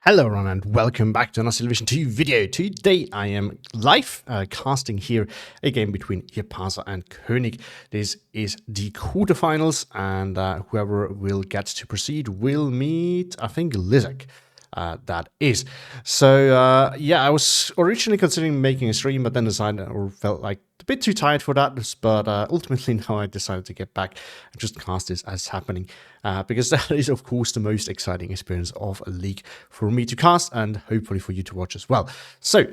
Hello everyone and welcome back to another Television 2 video. Today I am live casting here a game between Jaapaasa and Koenig. This is the quarterfinals and whoever will get to proceed will meet, I think, Lizak. That is. So yeah, I was originally considering making a stream, but then decided or felt like a bit too tired for that. But ultimately now I decided to get back and just cast this as happening. Because that is, of course, the most exciting experience of a league for me to cast and hopefully for you to watch as well. So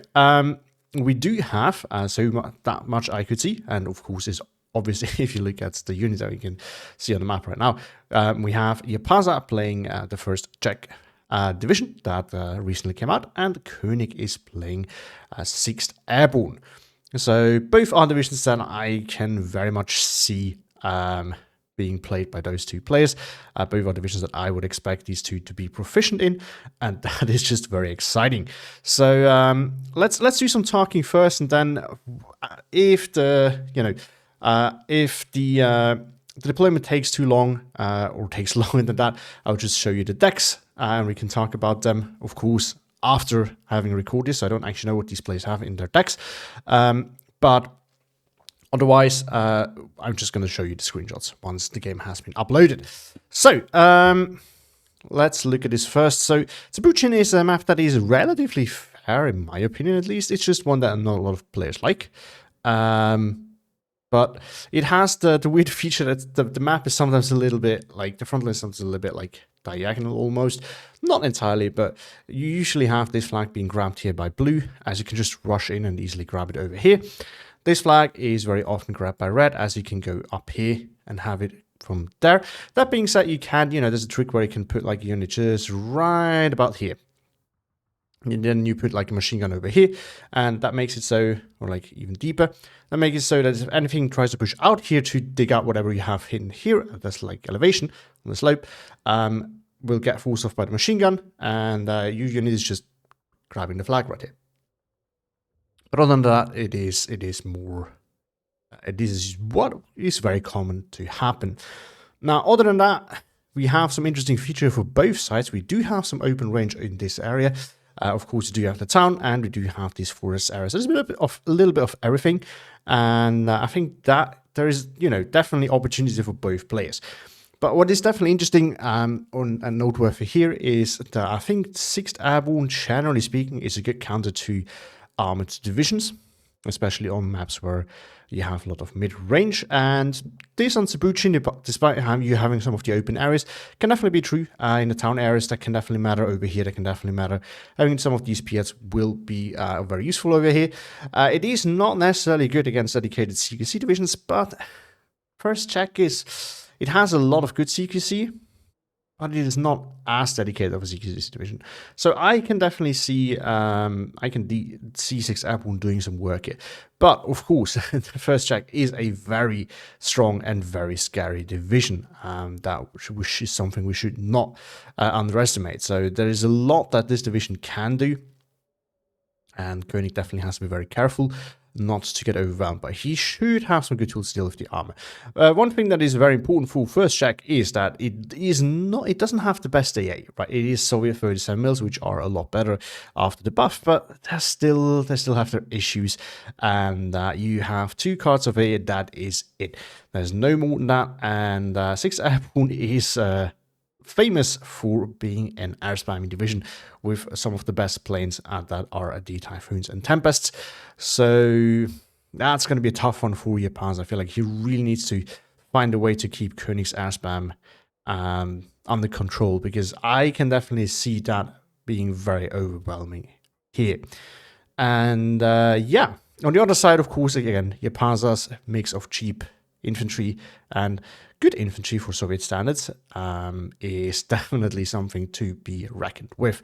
we do have that much I could see, and of course is obviously if you look at the unit that you can see on the map right now, we have Jaapaasa playing the first Czech division that recently came out, and Koenig is playing 6th Airborne. So both are divisions that I can very much see being played by those two players. Both are divisions that I would expect these two to be proficient in, and that is just very exciting. So let's do some talking first, and then if the deployment takes too long or takes longer than that, I'll just show you the decks and we can talk about them, of course, after having recorded this. So I don't actually know what these players have in their decks, but otherwise, I'm just going to show you the screenshots once the game has been uploaded. So let's look at this first. So Zbuczyn is a map that is relatively fair, in my opinion at least. It's just one that not a lot of players like. But it has the weird feature that the map is sometimes a little bit like, the front line is sometimes a little bit like diagonal almost. Not entirely, but you usually have this flag being grabbed here by blue, as you can just rush in and easily grab it over here. This flag is very often grabbed by red, as you can go up here and have it from there. That being said, you can, there's a trick where you can put like a unit just right about here. And then you put like a machine gun over here, and that makes it so, or like even deeper, that makes it so that if anything tries to push out here to dig out whatever you have hidden here, that's like elevation on the slope, will get forced off by the machine gun, and your unit is just grabbing the flag right here. But other than that, it is what is very common to happen. Now, other than that, we have some interesting feature for both sides. We do have some open range in this area. Of course, we do have the town, and we do have these forest areas. So there's a little bit of everything, and I think that there is, definitely opportunity for both players. But what is definitely interesting and noteworthy here is that I think 6th Airborne, generally speaking, is a good counter to armored divisions, especially on maps where you have a lot of mid-range. And this on Zbuczyn, despite you having some of the open areas, can definitely be true. In the town areas, that can definitely matter. Over here, that can definitely matter. Having some of these PLs will be very useful over here. It is not necessarily good against dedicated CQC divisions, but first check is it has a lot of good CQC, but it is not as dedicated of a CQC division. So I can definitely see, see 6th Airborne doing some work here. But of course, the first check is a very strong and very scary division. Which is something we should not underestimate. So there is a lot that this division can do, and Koenig definitely has to be very careful not to get overwhelmed, but he should have some good tools to deal with the armor. One thing that is very important for first check is that it doesn't have the best AA, right? It is Soviet 37 mils, which are a lot better after the buff, but they still have their issues, and you have 2 cards of AA. That is it. There's no more than that, and 6th Airborne is famous for being an air spamming division with some of the best planes that are the Typhoons and Tempests. So that's going to be a tough one for Jaapaasa. I feel like he really needs to find a way to keep Koenig's air spam under control, because I can definitely see that being very overwhelming here. And yeah, on the other side, of course, again, Jaapaasa's mix of cheap infantry and good infantry for Soviet standards is definitely something to be reckoned with.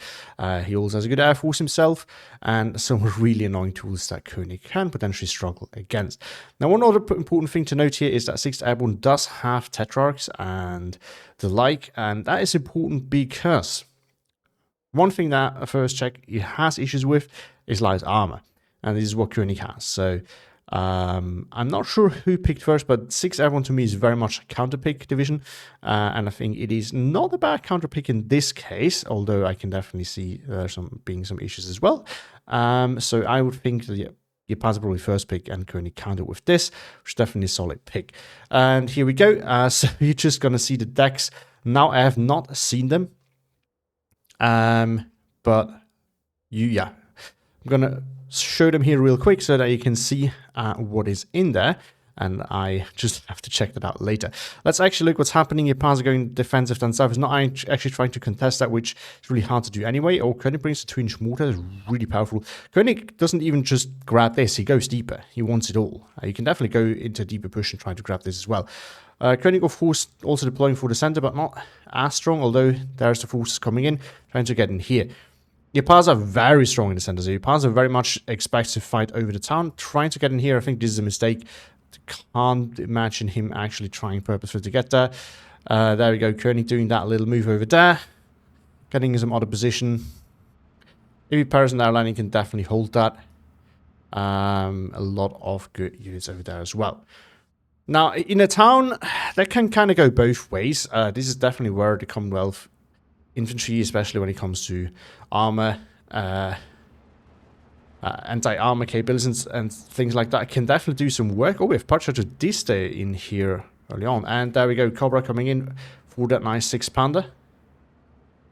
He also has a good air force himself, and some really annoying tools that Koenig can potentially struggle against. Now, one other important thing to note here is that 6th Airborne does have Tetrarchs and the like, and that is important because one thing that a first check has issues with is light armor, and this is what Koenig has. So I'm not sure who picked first, but 6 everyone to me is very much a counter pick division, and I think it is not a bad counter pick in this case, although I can definitely see there being some issues as well. So I would think that Jaapaasa probably first pick and Koenig counter with this, which is definitely a solid pick. And here we go. So you're just gonna see the decks now. I have not seen them, but I'm gonna show them here real quick so that you can see what is in there, and I just have to check that out later. Let's actually look what's happening. Jaapaasa going defensive down south is not actually trying to contest that, which is really hard to do anyway. Oh, Koenig brings a 2-inch mortar, is really powerful. Koenig doesn't even just grab this, he goes deeper. He wants it all. You can definitely go into a deeper push and try to grab this as well. Koenig, of course, also deploying for the center, but not as strong, although there's the forces coming in, trying to get in here. Jaapaasa very strong in the center, so Jaapaasa very much expects to fight over the town, trying to get in here. I think this is a mistake. Can't imagine him actually trying purposefully to get there. There we go, Koenig doing that little move over there, getting in some other position. Maybe Paris and Airlining can definitely hold that. A lot of good units over there as well. Now, in a town, that can kind of go both ways. This is definitely where the Commonwealth infantry, especially when it comes to armor, anti-armor capabilities and things like that, can definitely do some work. Oh, we have Pacha to Diste in here early on. And there we go, Cobra coming in for that nice 6-pounder.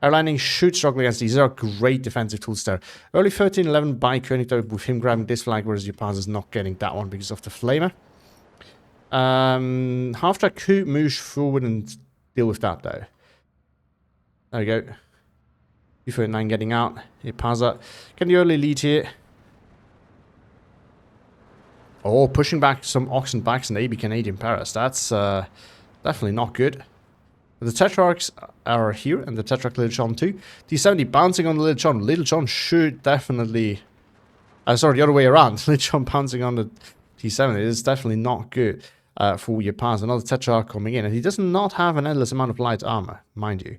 Airlining should struggle against these. These are great defensive tools there. Early 13-11 by Koenig, though, with him grabbing this flag, whereas Jaapaasa is not getting that one because of the flamer. Half-track could move forward and deal with that, though. There we go. 239 getting out. Jaapaasa getting the early lead here. Oh, pushing back some Oxen backs and AB Canadian Paras. That's definitely not good. The Tetrarchs are here, and the Tetrarch Little John too. T70 bouncing on the Little John. Little John should definitely... sorry, the other way around. Little John bouncing on the T70 is definitely not good for Jaapaasa. Another Tetrarch coming in, and he does not have an endless amount of light armor, mind you.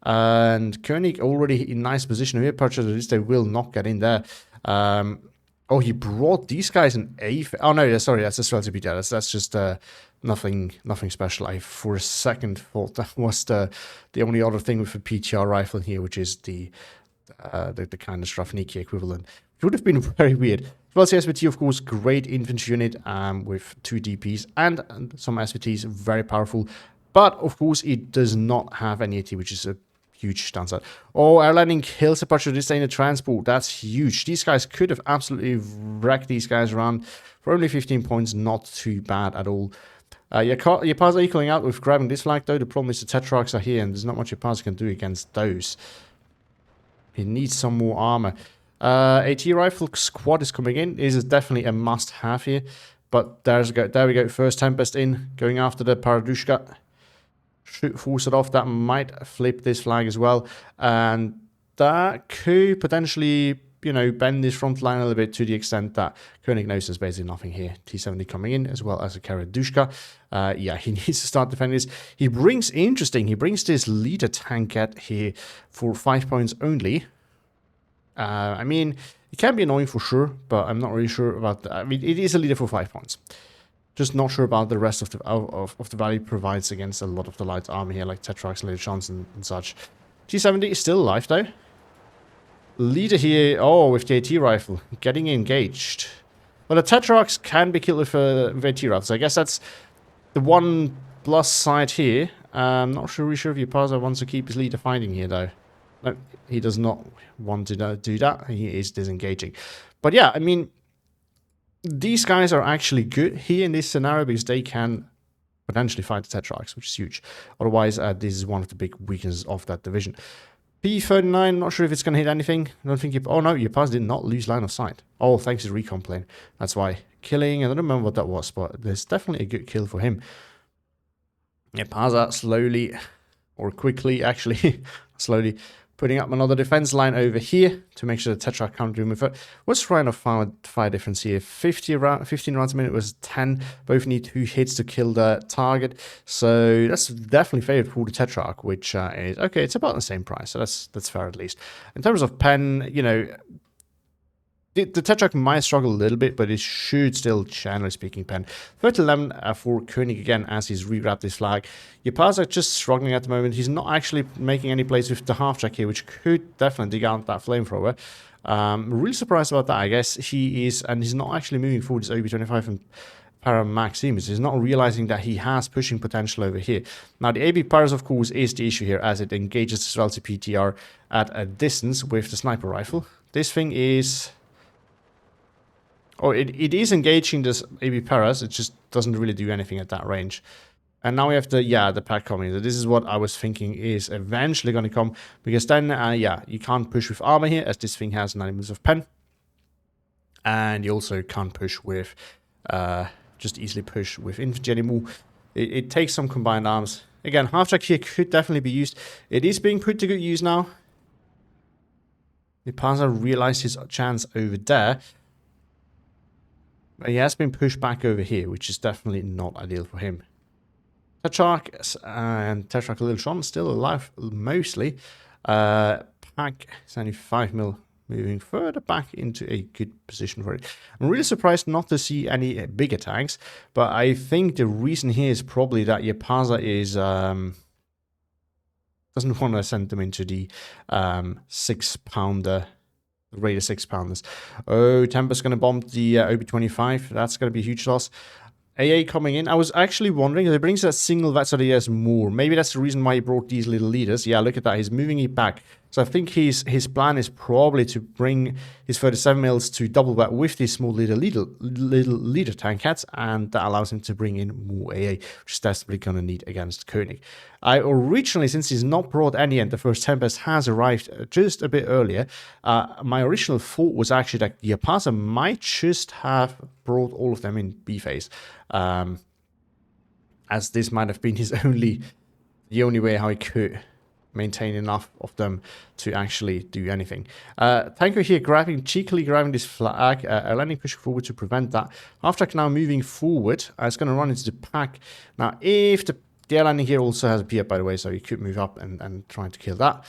And Koenig already in nice position here. Purchase at least they will not get in there. Oh, he brought these guys an A. Oh no, sorry, that's just relatively dead. That's just nothing special. I for a second thought that was the only other thing with a PTR rifle in here, which is the kind of Strafniki equivalent. It would have been very weird. Well, SVT, of course, great infantry unit with 2 DPs and some SVTs, very powerful. But of course, it does not have any AT, which is a huge downside. Oh, Airlining kills a bunch of this in a transport. That's huge. These guys could have absolutely wrecked these guys around for only 15 points. Not too bad at all. Jaapaasa equaling out with grabbing this flag, though. The problem is the Tetrarchs are here, and there's not much Jaapaasa can do against those. He needs some more armor. AT rifle squad is coming in. This is definitely a must-have here. But there we go. First Tempest in, going after the Paradushka. Should force it off. That might flip this flag as well, and that could potentially, you know, bend this front line a little bit to the extent that Koenig knows there's basically nothing here. T70 coming in as well as a Karadushka. Yeah, he needs to start defending this. He brings this leader tankette here for 5 points only. I mean, it can be annoying for sure, but I'm not really sure about that. I mean, it is a leader for 5 points. Just not sure about the rest of the value it provides against a lot of the light armor here, like Tetrarchs, Little Johns, and such. T70 is still alive, though. Leader here, oh, with the AT rifle, getting engaged. Well, the Tetrarchs can be killed with AT rifles. So I guess that's the one plus side here. I'm not really sure if Jaapaasa wants to keep his leader fighting here, though. No, he does not want to do that. He is disengaging. But yeah, I mean, these guys are actually good here in this scenario because they can potentially fight the Tetrarchs, which is huge. Otherwise, this is one of the big weaknesses of that division. P39, not sure if it's going to hit anything. I don't think oh no, Jaapaasa did not lose line of sight. Oh, thanks to recon plane. That's why. Killing, I don't remember what that was, but there's definitely a good kill for him. Jaapaasa slowly, or quickly actually, slowly putting up another defense line over here to make sure the Tetrarch can't do move. What's round of fire difference here? 15 rounds a minute was 10. Both need 2 hits to kill the target. So that's definitely favored for the Tetrarch, which is okay. It's about the same price, so that's fair at least. In terms of pen, you know, The Tetrarch might struggle a little bit, but it should still, generally speaking, pen. 30-11 for Koenig again as he's re-grabbed this flag. Jaapaasa just struggling at the moment. He's not actually making any plays with the half-track here, which could definitely dig out that flamethrower. Really surprised about that, I guess. He is, and he's not actually moving forward his OB25 and Para Maximus. He's not realizing that he has pushing potential over here. Now, the AB Paras, of course, is the issue here as it engages this relative PTR at a distance with the sniper rifle. This thing is... Oh, it is engaging this AB Paras, it just doesn't really do anything at that range. And now we have the pack coming. So this is what I was thinking is eventually going to come. Because then, you can't push with armor here, as this thing has 9 moves of pen. And you also can't push with, just easily push with infantry anymore. It takes some combined arms. Again, half-track here could definitely be used. It is being put to good use now. Jaapaasa realized his chance over there. He has been pushed back over here, which is definitely not ideal for him. Tetrarch and Tetrarch Little Sean still alive, mostly. Pack 75 mil moving further back into a good position for it. I'm really surprised not to see any bigger tanks, but I think the reason here is probably that Jaapaasa is doesn't want to send them into the 6-pounder. Raider 6-pounders. Oh, Tempest's going to bomb the OB25. That's going to be a huge loss. AA coming in. I was actually wondering if it brings that single vet so that he has more. Maybe that's the reason why he brought these little leaders. Yeah, look at that. He's moving it back. So I think his plan is probably to bring his 37 mils to double that with these small little leader tank cats, and that allows him to bring in more AA, which is desperately going to need against Koenig. I originally, since he's not brought any and the first Tempest has arrived just a bit earlier, my original thought was actually that Jaapaasa might just have brought all of them in B phase, as this might have been his the only way how he could maintain enough of them to actually do anything. Tanko here cheekily grabbing this flag, landing pushing forward to prevent that. Half-track now moving forward, it's going to run into the pack. Now, if the air landing here also has a P up, by the way, so you could move up and try to kill that.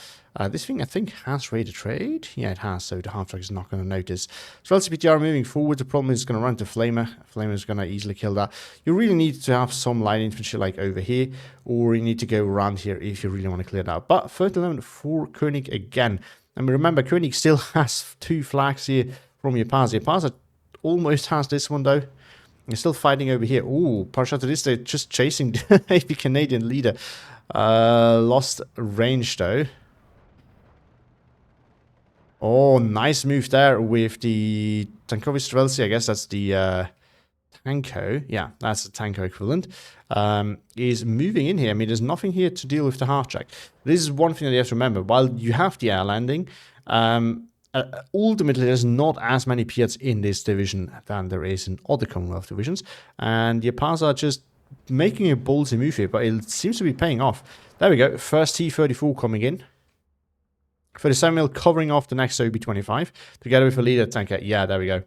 This thing, I think, has raided trade. Yeah, it has, so the half-track is not going to notice. So LCPTR moving forward, the problem is it's going to run to Flamer. Flamer is going to easily kill that. You really need to have some light infantry like over here, or you need to go around here if you really want to clear it out. But 30-11 for Koenig again. And remember, Koenig still has 2 flags here from Jaapaasa. Jaapaasa almost has this one, though. He's still fighting over here. Ooh, partial to this, they're just chasing the AP Canadian leader. Lost range, though. Oh, nice move there with the Tankovi Streltsy. I guess that's the Tanko. Yeah, that's the Tanko equivalent. Is moving in here. I mean, there's nothing here to deal with the half-track. This is one thing that you have to remember. While you have the air landing, ultimately, there's not as many Piats in this division than there is in other Commonwealth divisions. And Jaapaasa are just making a ballsy move here, but it seems to be paying off. There we go. First T-34 coming in. 37 mil covering off the next OB25 together with a leader tanker. Yeah, there we go.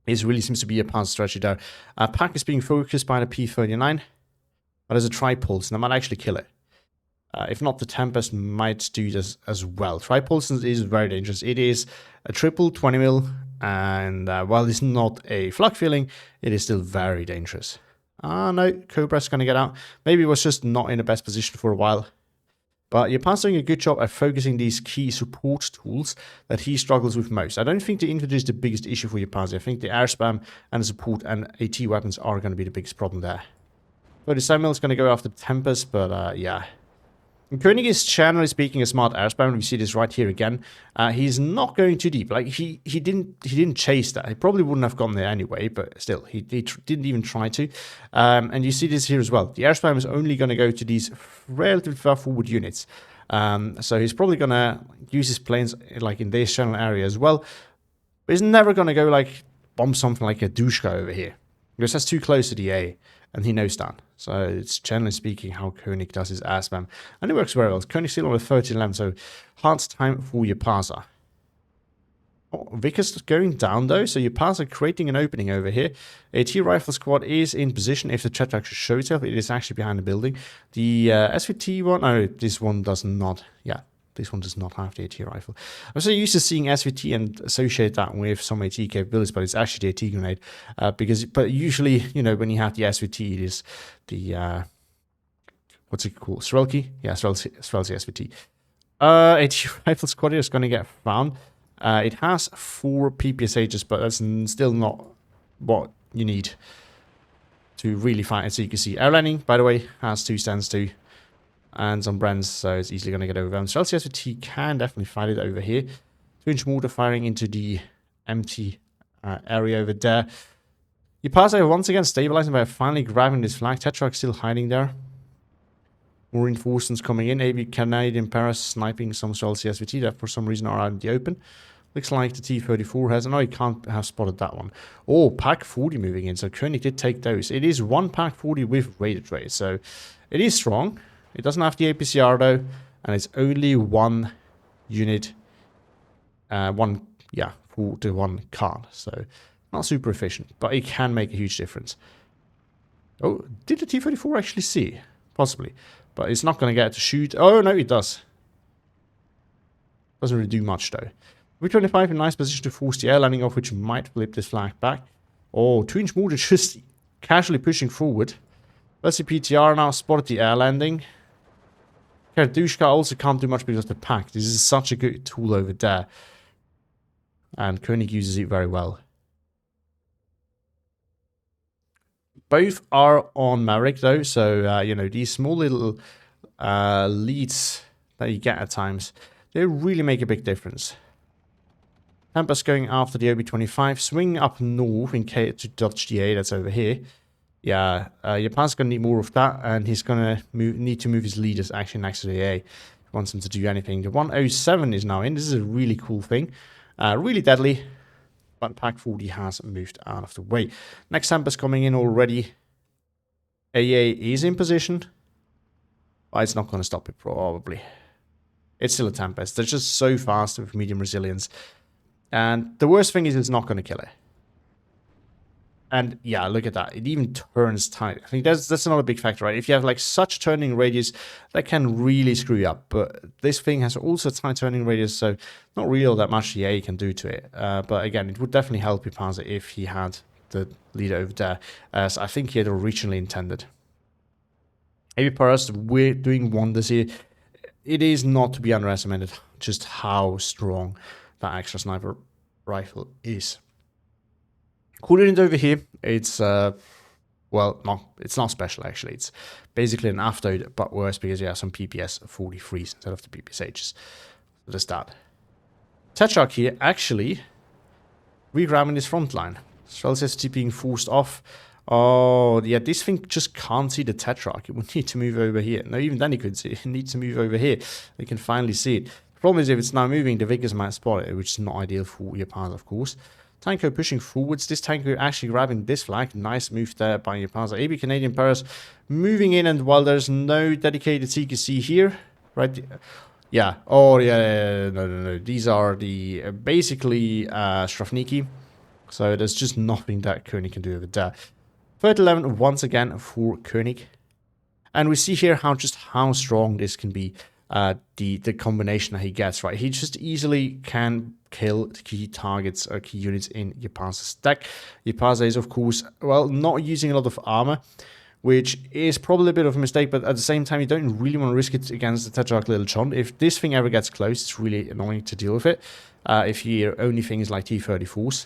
This really seems to be a pass strategy there. Pack is being focused by the P39, but there's a tripulse, and I might actually kill it. If not, the Tempest might do this as well. Tripulse is very dangerous. It is a triple 20 mil, and while it's not a flak filling, it is still very dangerous. No, Cobra's going to get out. Maybe it was just not in the best position for a while. But Jaapaasa doing a good job at focusing these key support tools that he struggles with most. I don't think the infantry is the biggest issue for Jaapaasa. I think the air spam and the support and AT weapons are going to be the biggest problem there. 37 mil is going to go after Tempest, but yeah. And Koenig is, generally speaking, a smart air spam. We see this right here again. He's not going too deep. Like he didn't chase that. He probably wouldn't have gone there anyway. But still, he didn't even try to. And you see this here as well. The air spam is only going to go to these relatively far forward units. So he's probably going to use his planes like in this channel area as well. But he's never going to go like bomb something like a Dushka over here, because that's too close to the A. And he knows that. So it's generally speaking how Koenig does his air spam. And it works very well. Koenig's still on a 13-11, so hard time for Jaapaasa. Oh, Vickers going down though, so Jaapaasa creating an opening over here. A T-rifle squad is in position if the threat actually shows itself. It is actually behind the building. The SVT one, oh, this one does not. Yeah, This one does not have the AT rifle. I'm so used to seeing SVT and associate that with some AT capabilities, but it's actually the AT grenade. But usually, you know, when you have the SVT, it is the what's it called? Srelki? Yeah, Srelki SVT. AT rifle squad is going to get found. It has 4 PPSHs, but that's still not what you need to really fight it. So you can see air landing, by the way, has 2 stands too, and some brands, so it's easily going to get overwhelmed. So LCSVT can definitely fight it over here. 2-inch mortar firing into the empty area over there. Jaapaasa once again stabilizing by finally grabbing this flag. Tetrarch still hiding there. More reinforcements coming in. AB Canadian Paris sniping some LCSVT that for some reason are out in the open. Looks like the T-34 has... No, he can't have spotted that one. Oh, Pack 40 moving in. So Koenig did take those. It is 1 Pack 40 with rated raid. So it is strong. It doesn't have the APCR though. And it's only 1 unit. 4 to 1 card. So not super efficient. But it can make a huge difference. Oh, did the T-34 actually see? Possibly. But it's not going to get to shoot. Oh, no, it does. Doesn't really do much though. V25 in a nice position to force the air landing off, which might flip this flag back. Oh, 2-inch mortar just casually pushing forward. Let's see, PTR now spotted the air landing. Kardushka also can't do much because of the pack. This is such a good tool over there. And Koenig uses it very well. Both are on Maverick though, so, you know, these small little leads that you get at times, they really make a big difference. Tampa's going after the OB25, swing up north in case to dodge the A that's over here. Yeah, Japan's going to need more of that, and he's going to need to move his leaders actually next to the A. He wants them to do anything. The 107 is now in. This is a really cool thing. Really deadly, but Pack 40 has moved out of the way. Next Tampa's coming in already. AA is in position, but it's not going to stop it probably. It's still a Tempest. They're just so fast with medium resilience. And the worst thing is it's not going to kill it. And yeah, look at that. It even turns tight. I think that's another big factor, right? If you have like such turning radius, that can really screw you up. But this thing has also tight turning radius, so not really all that much the A can do to it. But again, it would definitely help Jaapaasa if he had the leader over there, as I think he had originally intended. AB Paras, we're doing wonders here. It is not to be underestimated just how strong that extra sniper rifle is. Cool unit over here. It's well, no, it's not special actually. It's basically an aftode, but worse because you have some PPS 43s instead of the PPSHs. So there's that. Tetrarch here actually regrabbing this front line. SVT being forced off. Oh, yeah, this thing just can't see the Tetrarch. It would need to move over here. No, even then it could see it. It needs to move over here. They can finally see it. The problem is if it's now moving, the Vickers might spot it, which is not ideal for Jaapaasa, of course. Tanko pushing forwards. This Tanko actually grabbing this flag. Nice move there by Jaapaasa. AB Canadian Paris moving in, and while there's no dedicated CQC here, right? Yeah. Oh, yeah. No. These are the basically Strafniki. So there's just nothing that Koenig can do over there. 3rd-11 once again for Koenig. And we see here how strong this can be. The combination that he gets, right? He just easily can kill key targets or key units in Jaapaasa's deck. Jaapaasa is, of course, well, not using a lot of armor, which is probably a bit of a mistake, but at the same time, you don't really want to risk it against the Tetrarch Little John. If this thing ever gets close, it's really annoying to deal with it. If your only thing is like T-34s.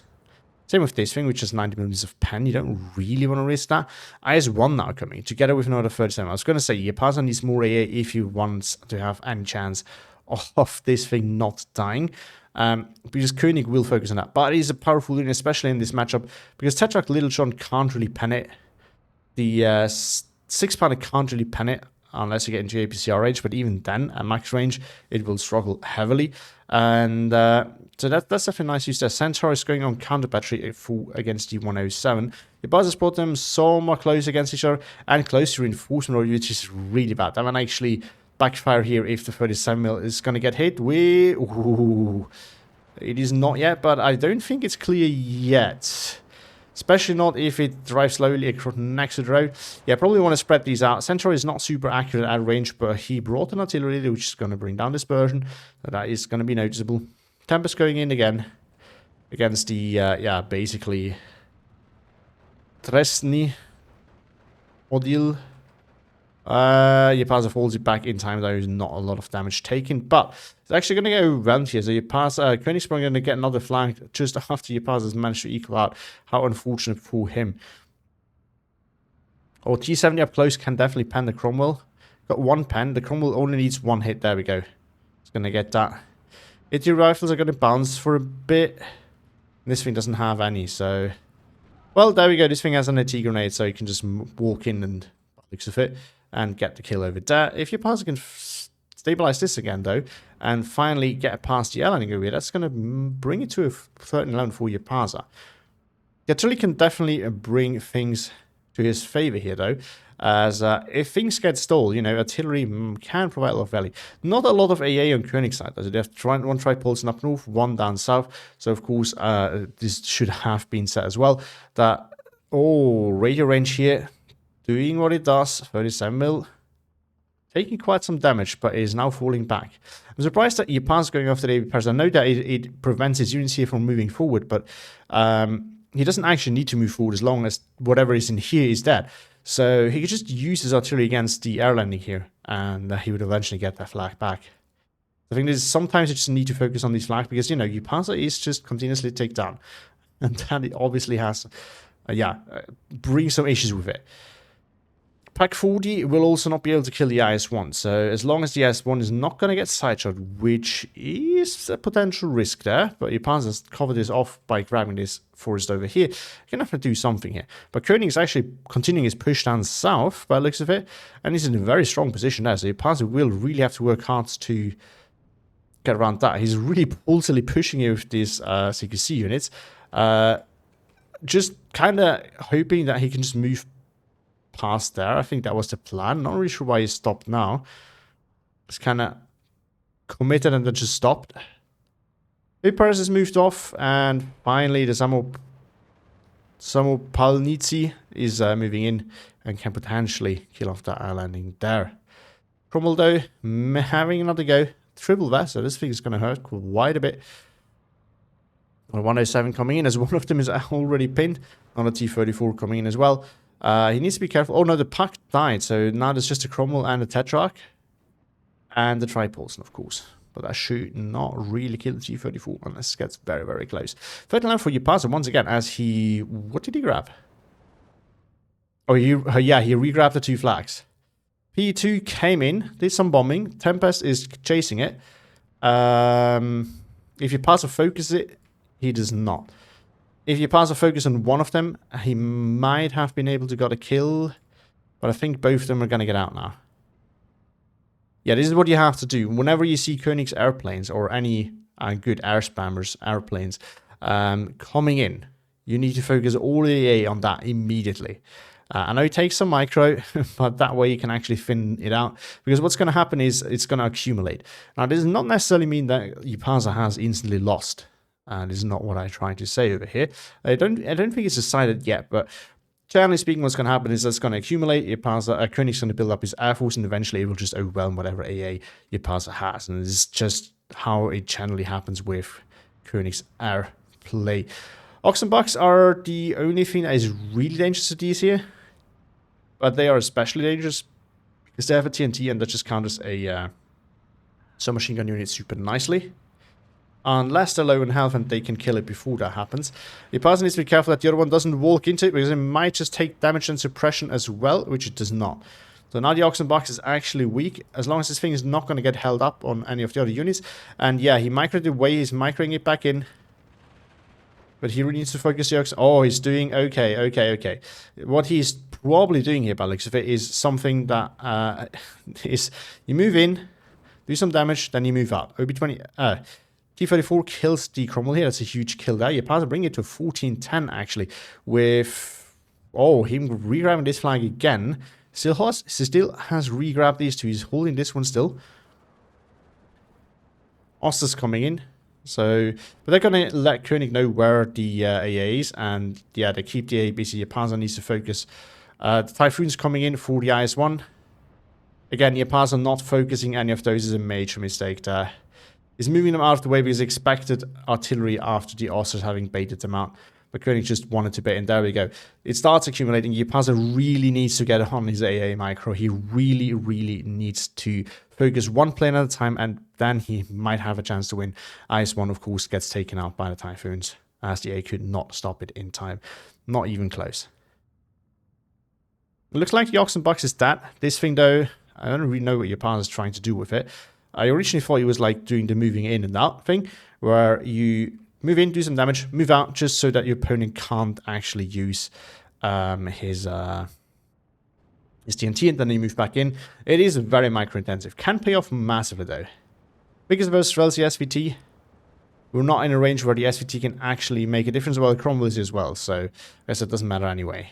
Same with this thing, which has 90mm of pen. You don't really want to risk that. IS-1 now coming, together with another 37. I was going to say, Jaapaasa needs more AA if you want to have any chance of this thing not dying. Because Koenig will focus on that. But it is a powerful unit, especially in this matchup, because Tetrarch Little John can't really pen it. The 6-pounder can't really pen it unless you get into APCR range, but even then, at max range, it will struggle heavily. And so that's definitely nice use there. Centaur is going on counter battery against the 107. Jaapaasa brought them somewhat close against each other and close to reinforcement, which is really bad. That one actually backfire here if the 37mm is going to get hit. Ooh, it is not yet, but I don't think it's clear yet. Especially not if it drives slowly across next to the road. Yeah, probably want to spread these out. Central is not super accurate at range, but he brought an artillery, which is going to bring down dispersion. So that is going to be noticeable. Tempest going in again against the, yeah, basically Tresny Odil. Jaapaasa falls it back in time. There is not a lot of damage taken, but it's actually going to go round here. So Jaapaasa, Koenig's probably going to get another flank just after Jaapaasa's managed to equal out. How unfortunate for him. Oh, T70 up close can definitely pen the Cromwell. Got one pen. The Cromwell only needs one hit. There we go. It's going to get that. 80 rifles are going to bounce for a bit. This thing doesn't have any, so... Well, there we go. This thing has an AT grenade, so you can just walk in and looks of it and get the kill over there. If Jaapaasa can stabilize this again, though, and finally get past the airlining area, that's going to bring it to a 13-11 for Jaapaasa. Artillery can definitely bring things to his favor here, though, as if things get stalled, you know, artillery can provide a lot of value. Not a lot of AA on Koenig's side, though. They have one tripulse up north, one down south, so of course this should have been said as well, that, oh, radio range here, doing what it does, 37 mil, taking quite some damage, but is now falling back. I'm surprised that Jaapaasa going after the AV. I know that it prevents his units here from moving forward, but he doesn't actually need to move forward as long as whatever is in here is dead. So he could just use his artillery against the air landing here, and he would eventually get that flag back. The thing is, sometimes you just need to focus on these flags, because, you know, Jaapaasa is just continuously take down. And that it obviously has, brings some issues with it. Pack 40 will also not be able to kill the IS-1, so as long as the IS-1 is not going to get sideshot, which is a potential risk there, but Jaapaasa has covered this off by grabbing this forest over here, you're going to have to do something here. But Koenig is actually continuing his push down south, by the looks of it, and he's in a very strong position there, so Jaapaasa will really have to work hard to get around that. He's really ultimately pushing here with these CQC units, just kind of hoping that he can just move past there. I think that was the plan. Not really sure why he stopped now. It's kind of committed and then just stopped. Paris has moved off, and finally the Samopalnitsi is moving in and can potentially kill off that air landing there. Cromwell, though, having another go. Triple that, so this thing is going to hurt quite a bit. 107 coming in, as one of them is already pinned. On a T34 coming in as well. He needs to be careful. Oh no, the puck died, so now there's just a Cromwell and a Tetrarch. And the Tripulse, of course. But that should not really kill the T34 unless it gets very, very close. Third line for Jaapaasa once again, as he... What did he grab? Oh, yeah, he re-grabbed the two flags. P2 came in, did some bombing. Tempest is chasing it. If Jaapaasa focuses it, he does not. If Jaapaasa focus on one of them, he might have been able to get a kill. But I think both of them are going to get out now. Yeah, this is what you have to do. Whenever you see Koenig's airplanes or any good air spammers airplanes coming in, you need to focus all the AA on that immediately. I know it takes some micro, but that way you can actually thin it out. Because what's going to happen is it's going to accumulate. Now, this does not necessarily mean that Jaapaasa has instantly lost. This is not what I'm trying to say over here. I don't think it's decided yet, but generally speaking, what's going to happen is it's going to accumulate. Koenig's going to build up his air force, and eventually it will just overwhelm whatever AA Jaapaasa has. And this is just how it generally happens with Koenig's air play. Oxenbachs are the only thing that is really dangerous to these here, but they are especially dangerous because they have a TNT, and that just counters a submachine gun unit super nicely. Unless they're low in health and they can kill it before that happens. Jaapaasa needs to be careful that the other one doesn't walk into it, because it might just take damage and suppression as well, which it does not. So now the Oxenbach is actually weak, as long as this thing is not going to get held up on any of the other units. And yeah, he microed it away, he's microing it back in. But he really needs to focus the Ox. Oh, he's doing okay. What he's probably doing here, by the looks of it, is something that is you move in, do some damage, then you move out. OB20... T34 kills the Cromwell here. That's a huge kill there. Jaapaasa bring it to 14-10 actually, with him re-grabbing this flag again. Still has re-grabbed these two. He's holding this one still. Oster's coming in. So, but they're going to let Koenig know where the AA is, and yeah, they keep the AA busy. Jaapaasa needs to focus. The Typhoon's coming in for the IS-1. Again, Jaapaasa not focusing any of those is a major mistake there. He's moving them out of the way because he expected artillery after the Ossers having baited them out. But Koenig just wanted to bait, and there we go. It starts accumulating. Jaapaasa really needs to get on his AA micro. He really, really needs to focus one plane at a time, and then he might have a chance to win. IS-1, of course, gets taken out by the Typhoons, as the A could not stop it in time. Not even close. It looks like the Ox and Bucks is dead. This thing, though, I don't really know what Jaapaasa is trying to do with it. I originally thought he was like doing the moving in and out thing, where you move in, do some damage, move out, just so that your opponent can't actually use his TNT, and then you move back in. It is very micro-intensive. Can pay off massively, though. Because versus Relsi SVT, we're not in a range where the SVT can actually make a difference. Well, Cromwell is as well, so I guess it doesn't matter anyway.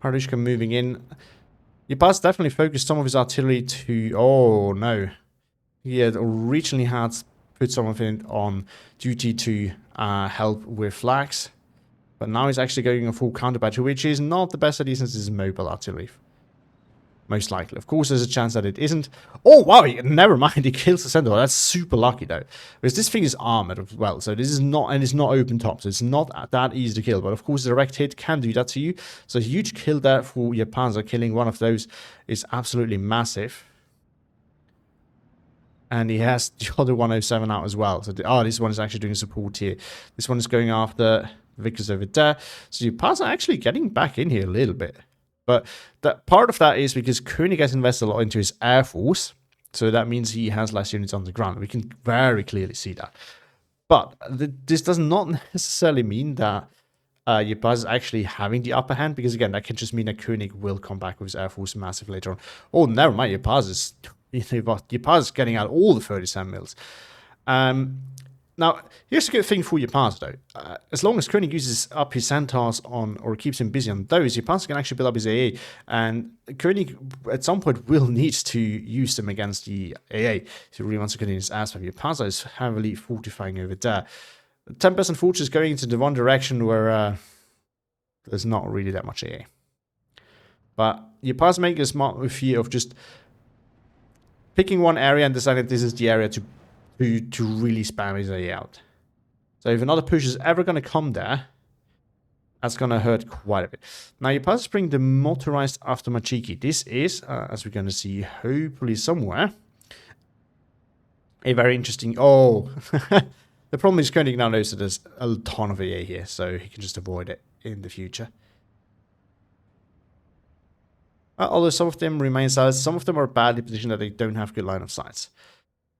Hardushka moving in. Jaapaasa definitely focused some of his artillery to... Oh, no. He had originally had put some of it on duty to help with flags. But now he's actually going a full counter battery, which is not the best idea since it's mobile artillery. Most likely. Of course, there's a chance that it isn't. Oh, wow. Never mind. He kills the centaur. That's super lucky, though. Because this thing is armored as well. So this is not... And it's not open top. So it's not that easy to kill. But of course, the direct hit can do that to you. So a huge kill there for Jaapaasa. Killing one of those is absolutely massive. And he has the other 107 out as well. So this one is actually doing support here. This one is going after Vickers over there. So Jaapaasa actually getting back in here a little bit. But that part of that is because Koenig has invested a lot into his air force. So that means he has less units on the ground. We can very clearly see that. But this does not necessarily mean that Jaapaasa is actually having the upper hand. Because again, that can just mean that Koenig will come back with his air force massive later on. Oh, never mind. Jaapaasa is getting out all the 37 mils. Now, here's a good thing for Jaapaasa, though. As long as Koenig uses up his centaurs on, or keeps him busy on those, Jaapaasa can actually build up his AA. And Koenig, at some point, will need to use them against the AA. If he really wants to get in his ass, but Jaapaasa is heavily fortifying over there. 10% fortress going into the one direction where there's not really that much AA. But Jaapaasa making a smart move here of just picking one area and deciding this is the area to really spam his AA out. So if another push is ever going to come there, that's going to hurt quite a bit. Now, Jaapaasa is bringing the motorized after Machiki. This is, as we're going to see, hopefully somewhere, a very interesting... Oh, the problem is Koenig now knows that there's a ton of AA here, so he can just avoid it in the future. Although some of them remain silent, some of them are badly positioned that they don't have good line of sight.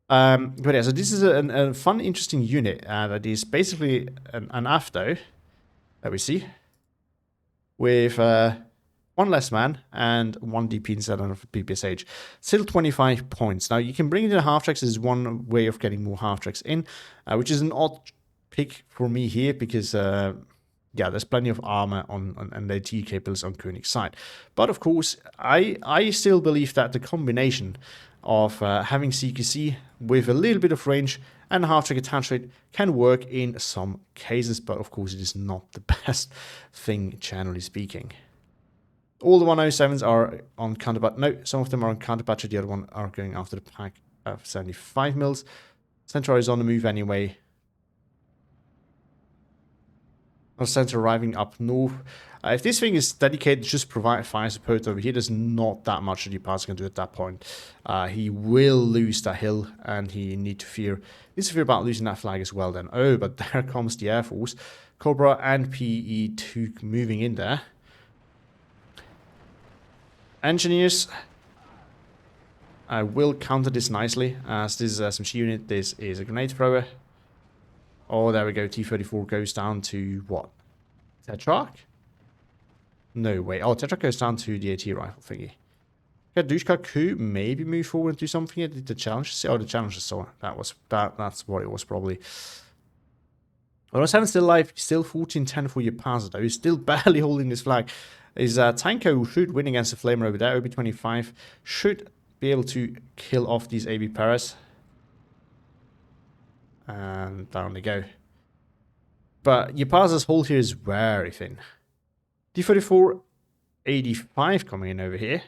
But yeah, so this is a fun, interesting unit that is basically an AFTO that we see with one less man and one DP instead of PPSH. Still 25 points. Now, you can bring it in half tracks as one way of getting more half tracks in, which is an odd pick for me here because... yeah, there's plenty of armor and the T capabilities on Koenig's side. But of course, I still believe that the combination of having CQC with a little bit of range and half-track attach rate can work in some cases, but of course it is not the best thing, generally speaking. All the 107s are on counterbattery. No, some of them are on counterbattery, the other one are going after the pack of 75 mils. Centaur is on the move anyway. Or Centaur arriving up north. If this thing is dedicated to just provide fire support over here, there's not that much that Jaapaasa can do at that point. He will lose that hill, and he needs to fear about losing that flag as well then. Oh, but there comes the Air Force. Cobra and PE2 moving in there. Engineers, I will counter this nicely, as this is a SMG unit, this is a grenade thrower. Oh, there we go. T-34 goes down to what? Tetrarch? No way. Oh, Tetrarch goes down to the AT rifle thingy. Okay, Dushka could maybe move forward and do something here. The challenge. Oh, the challenge is so that's what it was probably. Well, 7 still alive, still 14-10 for Jaapaasa though. He's still barely holding this flag. His Tanko should win against the Flamer over there. OB25 should be able to kill off these AB Paras. And down they go. But Jaapasa's hold here is very thin. D34, 85 coming in over here.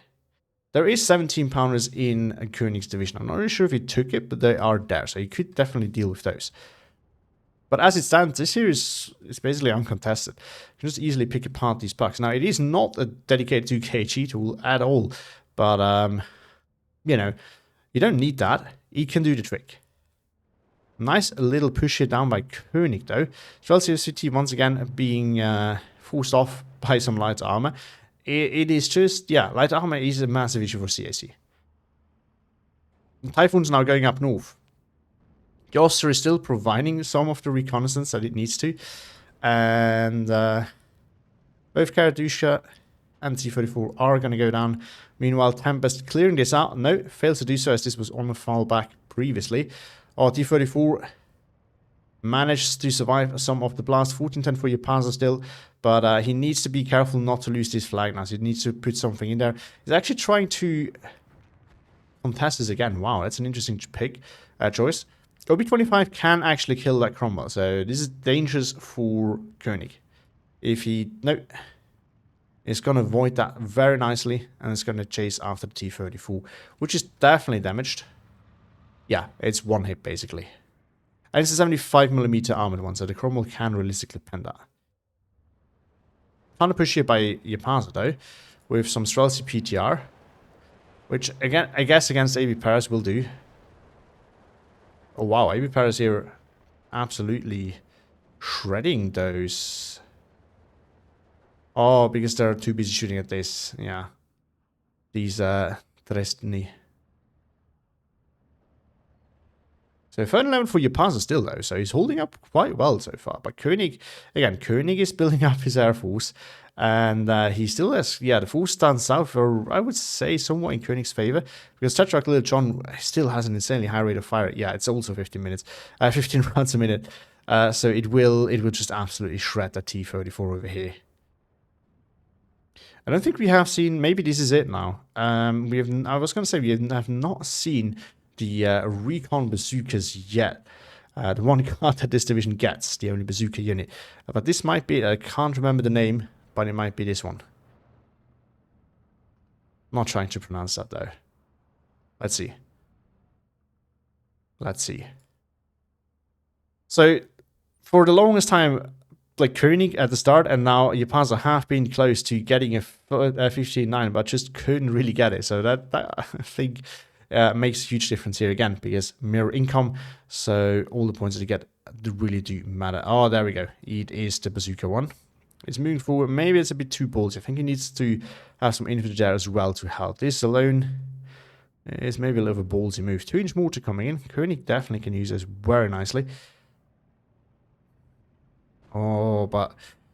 There is 17 pounders in Koenig's division. I'm not really sure if he took it, but they are there. So you could definitely deal with those. But as it stands, this here is basically uncontested. You can just easily pick apart these pucks. Now, it is not a dedicated 2KG tool at all. But, you know, you don't need that. It can do the trick. Nice little push here down by Koenig, though. Zbuczyn once again being forced off by some light armor. It is just, yeah, light armor is a massive issue for CAC. Typhoon's now going up north. Jaapaasa is still providing some of the reconnaissance that it needs to. And both Karadusha and T-34 are going to go down. Meanwhile, Tempest clearing this out. No, fails to do so as this was on a fall back previously. T-34 managed to survive some of the blast. 14-10 for Jaapaasa still, but he needs to be careful not to lose this flag now. So he needs to put something in there. He's actually trying to contest this again. Wow, that's an interesting choice. OB25 can actually kill that Cromwell, so this is dangerous for Koenig. If he... No. It's going to avoid that very nicely, and it's going to chase after the T-34, which is definitely damaged. Yeah, it's one hit, basically. And it's a 75mm armored one, so the Cromwell can realistically pen that. Counterpush here by Jaapaasa, though, with some Streltsy PTR, which, again, I guess against AB Paris will do. Oh, wow, AB Paris here absolutely shredding those. Oh, because they're too busy shooting at this, yeah. These, Dresdny. So 3rd for Jaapaasa still, though, so he's holding up quite well so far. But Koenig, again, Koenig is building up his air force, and he still has, yeah, the force stands south, or I would say somewhat in Koenig's favor, because Tetrarch Little John still has an insanely high rate of fire. Yeah, it's also 15 minutes, 15 rounds a minute, so it will just absolutely shred that T-34 over here. I don't think we have seen, maybe this is it now. I was going to say we have not seen the recon bazookas yet. The one card that this division gets, the only bazooka unit. But this might be, I can't remember the name, but it might be this one. I'm not trying to pronounce that though. Let's see. Let's see. So, for the longest time, like Koenig at the start, and now Jaapaasa have been close to getting a 15-9, but just couldn't really get it. So that I think makes a huge difference here again, because mirror income, so all the points that you get really do matter. Oh, there we go. It is the bazooka one. It's moving forward. Maybe it's a bit too ballsy. I think he needs to have some infantry there as well to help. This alone is maybe a little bit ballsy move. 2-inch mortar coming in. Koenig definitely can use this very nicely. Oh, but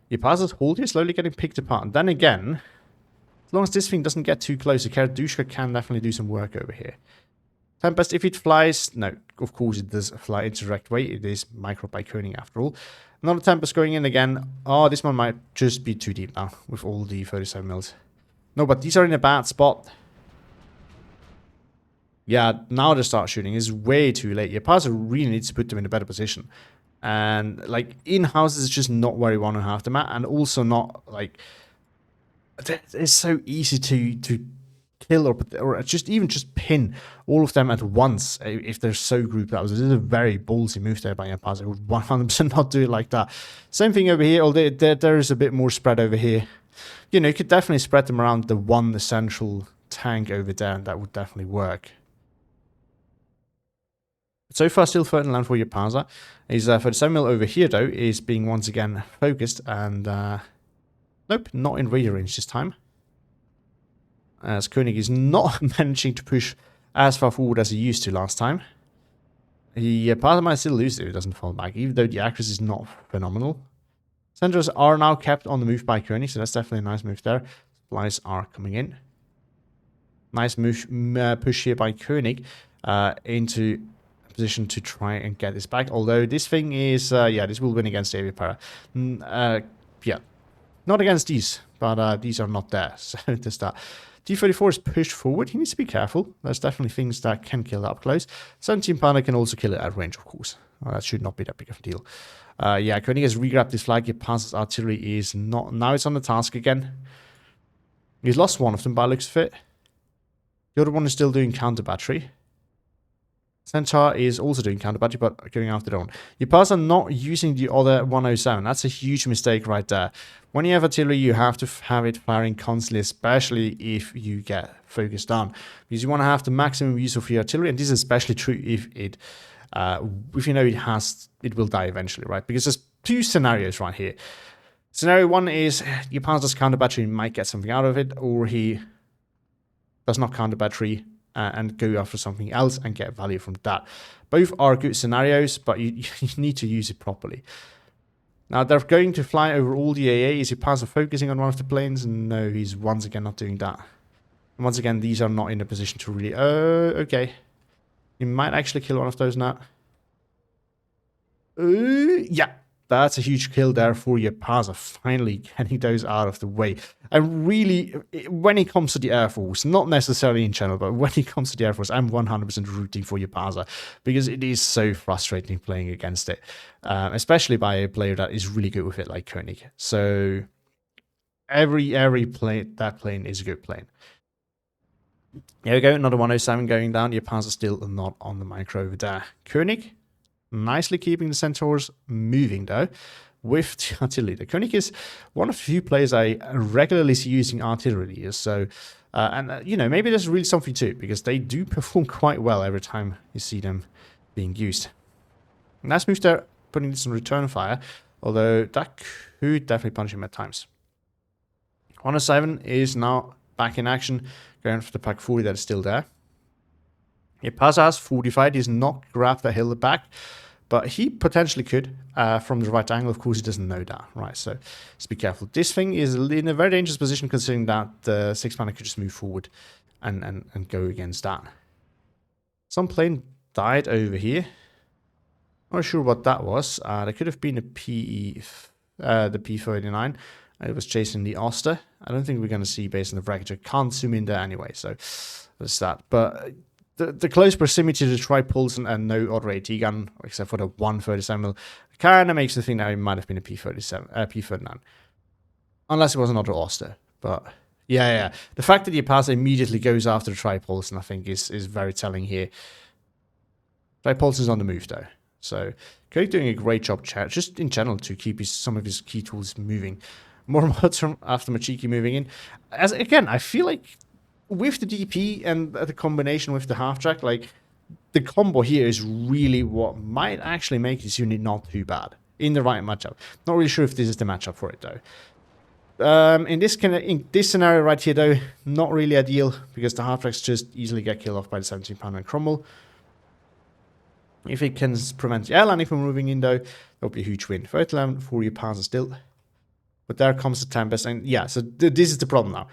Jaapaasa's hold here slowly getting picked apart. And then again, as long as this thing doesn't get too close, Karadusha can definitely do some work over here. Tempest, if it flies... No, of course it does fly into direct way. It is micro by Koenig after all. Another Tempest going in again. Oh, this one might just be too deep now with all the 37 mils. No, but these are in a bad spot. Yeah, now they start shooting. It's way too late. Jaapaasa really needs to put them in a better position. And, like, in-house is just not where you want to have them at. And also not, like... It's so easy to kill or just even just pin all of them at once if they're so grouped up. This is a very ballsy move there by Jaapaasa. I would 100% not do it like that. Same thing over here, although there is a bit more spread over here. You know, you could definitely spread them around the one essential tank over there, and that would definitely work. So far, still 3rd in land for Jaapaasa. His 37 mil over here, though, is being once again focused, and nope, not in radar range this time. As Koenig is not managing to push as far forward as he used to last time. Jaapaasa might still lose if it doesn't fall back, even though the accuracy is not phenomenal. Centers are now kept on the move by Koenig, so that's definitely a nice move there. Supplies are coming in. Nice move, push here by Koenig into position to try and get this back. Although this thing is, yeah, this will win against David Para. Yeah, not against these, but these are not there. So there's that. D34 is pushed forward. He needs to be careful. There's definitely things that can kill it up close. 17 pounder can also kill it at range, of course. Oh, that should not be that big of a deal. Yeah, Koenig has regrabbed this flag. Jaapasa's artillery is not... Now it's on the task again. He's lost one of them by the looks of it. The other one is still doing counter battery. Centaur is also doing counter battery, but going after their own. Jaapaasa not using the other 107. That's a huge mistake right there. When you have artillery, you have to have it firing constantly, especially if you get focused on. Because you want to have the maximum use of your artillery, and this is especially true if it... if you know it will die eventually, right? Because there's two scenarios right here. Scenario one is Jaapaasa's counter battery might get something out of it, or he does not counter battery and go after something else and get value from that. Both are good scenarios, but you need to use it properly. Now they're going to fly over all the AA. Is Jaapaasa focusing on one of the planes? No, he's once again not doing that. And once again, these are not in a position to really... Oh, okay. He might actually kill one of those now. Yeah, that's a huge kill there for Jaapaasa, finally getting those out of the way. And really, when it comes to the Air Force, not necessarily in general, but when it comes to the Air Force, I'm 100% rooting for Jaapaasa, because it is so frustrating playing against it, especially by a player that is really good with it, like Koenig. So every plane, that plane is a good plane. Here we go, another 107 going down. Jaapaasa still not on the micro over there. Koenig, nicely keeping the Centaurs moving though, with the artillery. The Koenig is one of the few players I regularly see using artillery. So, you know, maybe there's really something too, because they do perform quite well every time you see them being used. Nice move there, putting this on return fire, although that could definitely punish him at times. 107 is now back in action, going for the Pak 40 that is still there. Jaapaasa has 45, he's not grabbed the hill back, but he potentially could from the right angle. Of course, he doesn't know that, right? So just be careful. This thing is in a very dangerous position, considering that the 6-manner could just move forward and go against that. Some plane died over here. Not sure what that was. There could have been a the P-39. It was chasing the Oster. I don't think we're going to see based on the wreckage. I can't zoom in there anyway, so that's that. But the close proximity to the tripulse and no other AT gun, except for the 137mm, kind of makes the thing that it might have been a P-39. Unless it was another Oster. But yeah. The fact that Jaapaasa immediately goes after the tripulse, I think, is very telling here. Tripulse is on the move, though. So Koenig doing a great job, just in general, to keep some of his key tools moving. More mods from after Machiki moving in. As again, I feel like with the DP and the combination with the half-track, like the combo here is really what might actually make this unit not too bad in the right matchup. Not really sure if this is the matchup for it though. In this scenario right here though, not really ideal, because the half-tracks just easily get killed off by the 17-pounder and crumble. If it can prevent the air landing from moving in though, that would be a huge win. 3011 for Jaapaasa still. But there comes the Tempest, and yeah, so this is the problem now.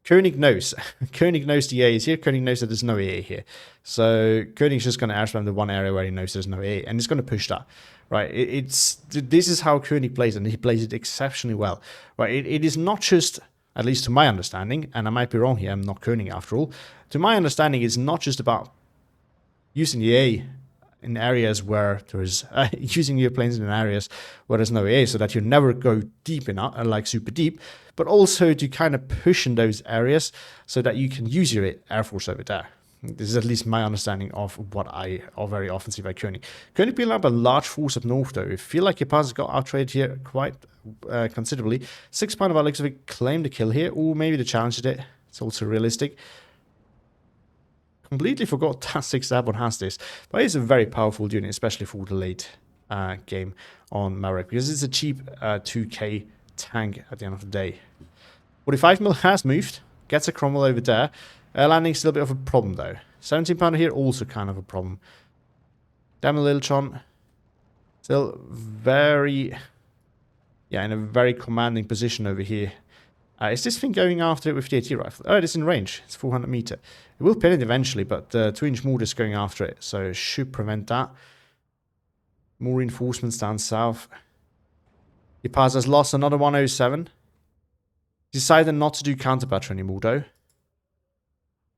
Koenig knows. Koenig knows the AA is here. Koenig knows that there's no AA here. So Koenig's just going to airspam the one area where he knows there's no AA, and he's going to push that. Right? This is how Koenig plays, and he plays it exceptionally well. Right? It is not just, at least to my understanding, and I might be wrong here, I'm not Koenig after all. To my understanding, it's not just about using the AA in areas where there's using your planes in areas where there's no AA, so that you never go deep enough, like super deep, but also to kind of push in those areas so that you can use your Air Force over there. This is at least my understanding of what I very often see by Koenig. Koenig building up a large force up north though. I feel like Jaapaasa got outtraded here quite considerably. 6-pounder by looks of it claimed the kill here, or maybe they challenged it. It's also realistic. Completely forgot that 6th Airborne has this, but it's a very powerful unit, especially for the late game on Maverick, because it's a cheap 2k tank at the end of the day. 45mm has moved, gets a crumble over there. Air landing still a bit of a problem though. 17-pounder here also kind of a problem. Damn Lilchon, still very, yeah, in a very commanding position over here. Is this thing going after it with the AT rifle? Oh, it is in range. It's 400 meter. It will pin it eventually, but the 2-inch mortar is going after it, so it should prevent that. More reinforcements down south. Jaapaasa has lost another 107. Decided not to do counter battery anymore, though.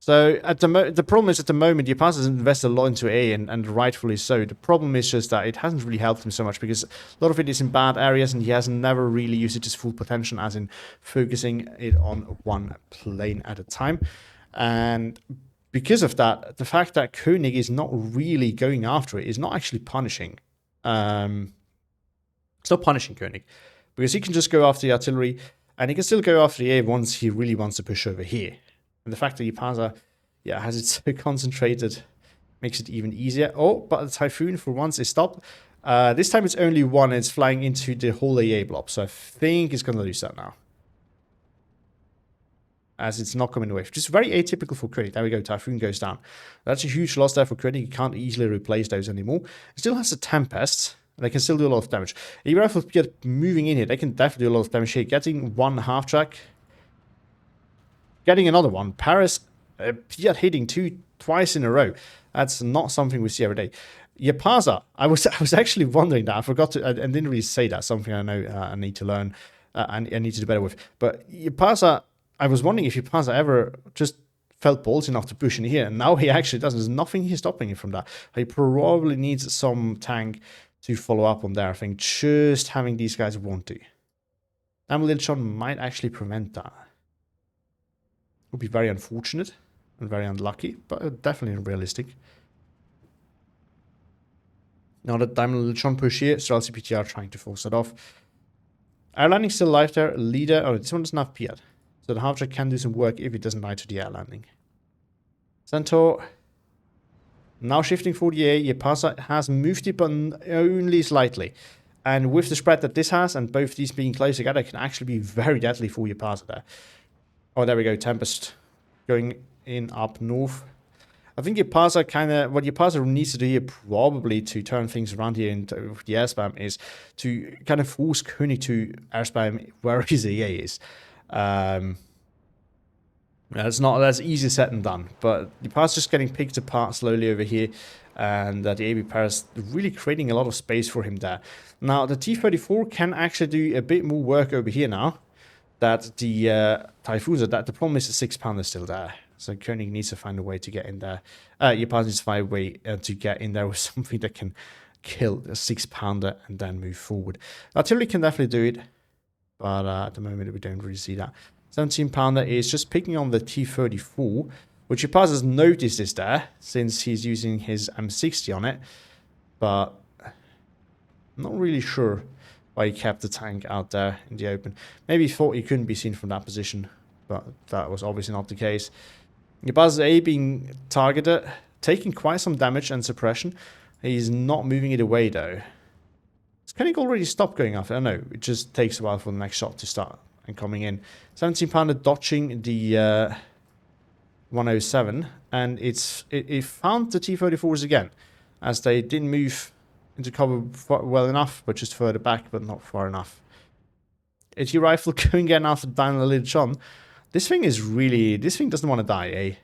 So the problem is at the moment, Jaapaasa has invested a lot into A, and rightfully so. The problem is just that it hasn't really helped him so much because a lot of it is in bad areas and he has never really used it to its full potential, as in focusing it on one plane at a time. And because of that, the fact that Koenig is not really going after it is not actually punishing. It's not punishing Koenig because he can just go after the artillery and he can still go after the A once he really wants to push over here. And the fact that Jaapaasa, has it so concentrated makes it even easier. Oh, but the Typhoon for once is stopped. This time it's only one and it's flying into the whole AA blob. So I think it's going to lose that now. As it's not coming away. Which is very atypical for Koenig. There we go, Typhoon goes down. That's a huge loss there for Koenig. You can't easily replace those anymore. It still has a Tempest. They can still do a lot of damage. Even if we get moving in here, they can definitely do a lot of damage here. Getting one half track. Getting another one. Paris hitting twice in a row. That's not something we see every day. Jaapaasa, I was actually wondering that. I forgot to, I didn't really say that. Something I know I need to learn and I need to do better with. But Jaapaasa, I was wondering if Jaapaasa ever just felt ballsy enough to push in here. And now he actually doesn't. There's nothing here stopping him from that. He probably needs some tank to follow up on there. I think just having these guys want to. Little John might actually prevent that. Would be very unfortunate and very unlucky, but definitely unrealistic. Now that Little John push here, so LCPTR trying to force it off. Air landing still alive there. Leader. Oh, this one doesn't have Piat. So the half track can do some work if it doesn't die to the air landing. Centaur. Now shifting for the A. Jaapaasa has moved it, but only slightly. And with the spread that this has, and both these being close together, it can actually be very deadly for Jaapaasa there. Oh, there we go. Tempest going in up north. I think Jaapaasa what Jaapaasa needs to do here probably to turn things around here with the air spam is to kind of force Koenig to air spam where his AA is. It's not as easy said than done, but Jaapaasa just getting picked apart slowly over here, and the AB Paris really creating a lot of space for him there. Now, the T-34 can actually do a bit more work over here now. That the Typhoons are that. The problem is the 6-pounder still there. So Koenig needs to find a way to get in there. Jaapaasa needs to find a way to get in there with something that can kill a 6-pounder and then move forward. Artillery can definitely do it, but at the moment we don't really see that. 17-pounder is just picking on the T-34, which Jaapaasa has noticed is there since he's using his M60 on it, but I'm not really sure why he kept the tank out there in the open. Maybe he thought he couldn't be seen from that position, but that was obviously not the case. Jaapaasa's A being targeted, taking quite some damage and suppression. He's not moving it away though. Has Koenig already stopped going after? I don't know, it just takes a while for the next shot to start and coming in. 17-pounder dodging the 107, and it found the T-34s again, as they didn't move into cover well enough, but just further back, but not far enough. AT rifle going again after Daniel Little John. This thing doesn't want to die, eh?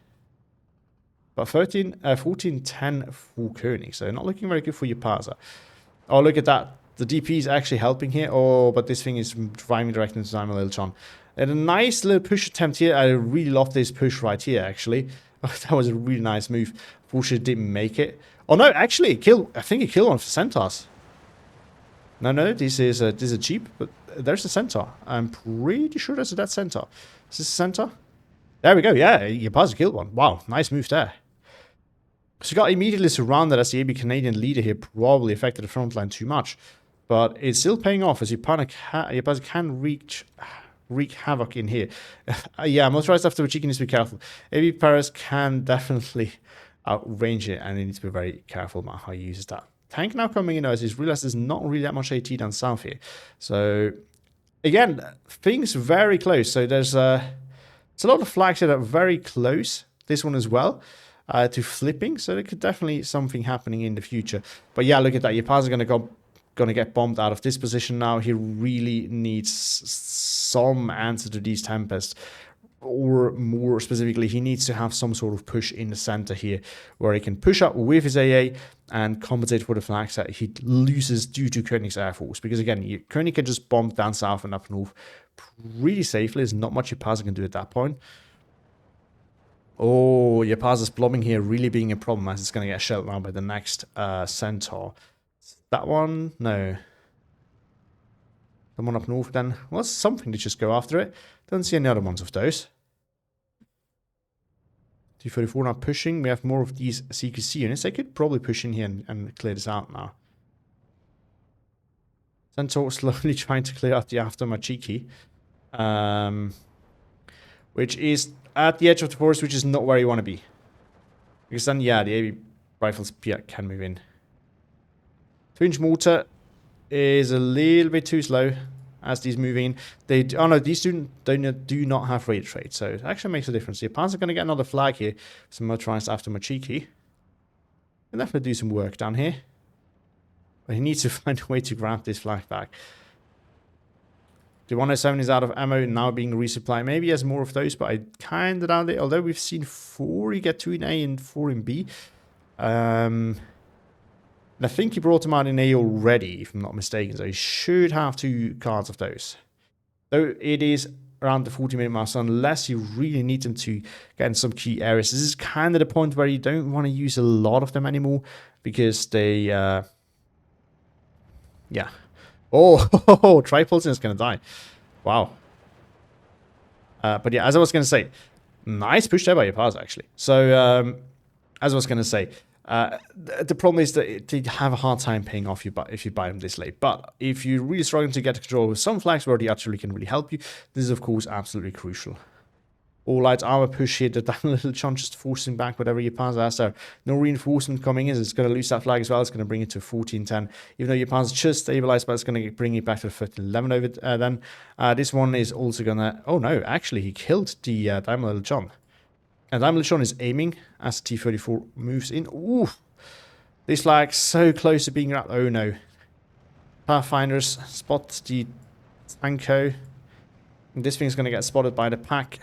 But 14-10 for Koenig, so not looking very good for Jaapaasa. Oh, look at that. The DP is actually helping here. Oh, but this thing is driving directly into Daniel Little John. And a nice little push attempt here. I really love this push right here, actually. Oh, that was a really nice move. Fortunately, didn't make it. Oh no, actually, I think it killed one of the Centaurs. No, this is a Jeep, but there's a Centaur. I'm pretty sure there's a dead Centaur. Is this a Centaur? There we go, yeah, Jaapaasa killed one. Wow, nice move there. So he got immediately surrounded as the AB Canadian leader here probably affected the front line too much. But it's still paying off as Jaapaasa can wreak havoc in here. Yeah, motorized after which he needs to be careful. AB Paris can definitely outrange it, and he needs to be very careful about how he uses that. Tank now coming in as he's realized there's not really that much AT down south here. So again, things very close. So there's a lot of flags that are very close. This one as well. To flipping, so there could definitely something happening in the future. But yeah, look at that. Jaapaasa gonna get bombed out of this position now. He really needs some answer to these Tempests, or more specifically, he needs to have some sort of push in the center here, where he can push up with his AA and compensate for the flags that he loses due to Koenig's Air Force. Because again, Koenig can just bomb down south and up north pretty safely. There's not much Jaapaasa can do at that point. Oh, Jaapaasa's blobbing here really being a problem as it's going to get shelled now by the next centaur. That one? No. The one up north then. Well, something to just go after it. Don't see any other ones of those. T34 now pushing. We have more of these CQC units. They could probably push in here and clear this out now. Centaur slowly trying to clear out the after Machiki. Which is at the edge of the forest, which is not where you want to be. Because then, yeah, the AB rifles can move in. 2-inch mortar is a little bit too slow as these move in. Oh no, these do not have rate trade, so it actually makes a difference. The Jaapasa are going to get another flag here. Some motorized after Machiki. Can definitely do some work down here. But he needs to find a way to grab this flag back. The 107 is out of ammo, now being resupplied. Maybe he has more of those, but I kind of doubt it. Although we've seen 4, you get 2 in A and 4 in B. And I think he brought them out in A already, if I'm not mistaken. So he should have 2 cards of those. Though it is around the 40-minute mark, so unless you really need them to get in some key areas, this is kind of the point where you don't want to use a lot of them anymore. Because they, yeah. Oh, Tripulsion is going to die. Wow. But yeah, as I was going to say, nice push there by Jaapaasa, actually. So, as I was going to say, the problem is that they have a hard time paying off if you buy them this late. But if you're really struggling to get control of some flags where the artillery can really help you, this is, of course, absolutely crucial. All light armor push here, the down little chunk just forcing back whatever Jaapaasa has there. No reinforcement coming in, it's going to lose that flag as well. It's going to bring it to 14-10. Even though Jaapaasa just stabilized, but it's going to bring it back to 13-11 over then. This one is also going to... Oh no, actually he killed the Daimler Little John. And Daimler Little John is aiming as the T-34 moves in. Ooh! This flag so close to being wrapped. Oh no. Pathfinders spot the Tanko. And this thing's going to get spotted by the pack.